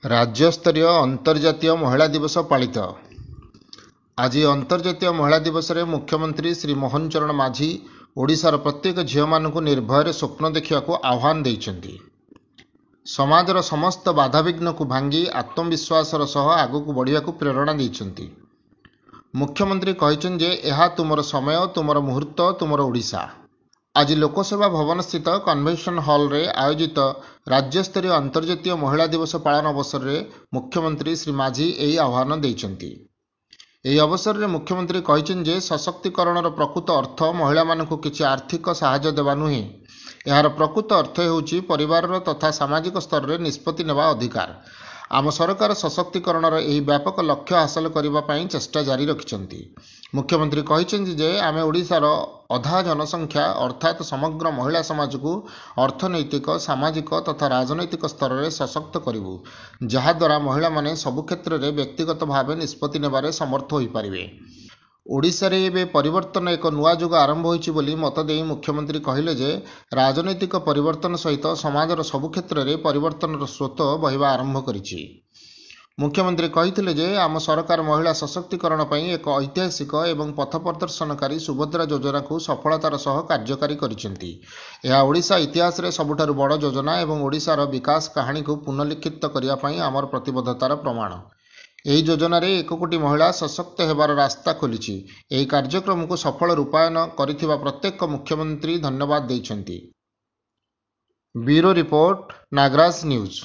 राज्यस्तरीय अंतर्जातीय महिला दिवस पालित। आज अंतर्जातीय महिला दिवस रे मुख्यमंत्री श्री मोहन चरण माझी ओडिशार प्रत्येक झील मानू निर्भय स्वप्न देखा आह्वान देइछन्ति। समाजर समस्त बाधाविघ्न को भांगी आत्मविश्वासर सह आगक बढ़िया प्रेरणा देइछन्ति। मुख्यमंत्री कहिछन् जे एहा तुमर समय, तुमर मुहूर्त, तुमर ओडिशा। आज लोकसेवा भवन स्थित कन्वेंशन हॉल रे आयोजित राज्यस्तरीय अंतर्जातीय महिला दिवस पालन अवसर में मुख्यमंत्री श्री माझी यही आह्वान देइछन्ति। एही अवसर में मुख्यमंत्री कहिछन् जे सशक्तिकरणर प्रकृत अर्थ महिला मानकु किछि आर्थिक सहायता देवा नुहे। यार प्रकृत अर्थ हेउछि परिवार तथा सामाजिक स्तर में निष्पत्ति नेवा अधिकार। आम सरकार सशक्तिकरणर यही व्यापक लक्ष्य हासिल करने पई चेष्टा जारी रखिछन्ति। मुख्यमंत्री कहिछन्ति जे आमे ओडिशार अधा जनसंख्या अर्थात समग्र महिला समाज को अर्थनैतिक, सामाजिक तथा राजनैतिक स्तर में सशक्त करिवु, जहाद्वारा महिला माने सबु क्षेत्र में व्यक्तिगत भाव निष्पत्ति नेबारे समर्थ होई पारिबे। ओडिशा रे एबे परिवर्तन एक नुआ जुग आरंभ होइछि बोली मत देई मुख्यमंत्री कहिले जे राजनैतिक परिवर्तन सहित समाजर सबु क्षेत्र में परिवर्तन स्रोत बहिबा आरंभ करिछि। मुख्यमंत्री कहिथिले जे आम सरकार महिला सशक्तिकरण पई एक ऐतिहासिक एवं पथ प्रदर्शनकारी सुभद्रा योजना को सफलतार सह कार्यकारी करिसेंति। यह ओडिशा इतिहास रे सबुठारु बड़ योजना एवं ओडिशार विकास कहानी को पुनर्लिखित करिया पई आमर प्रतिबद्धतार प्रमाण। एही योजना रे 1 कोटी महिला सशक्त हेबार रास्ता खोलिछि। एही कार्यक्रम को सफल रूपायन करिथिबा प्रत्येक मुख्यमंत्री धन्यवाद दैछन्ति। Bureau report, Nagaraj news.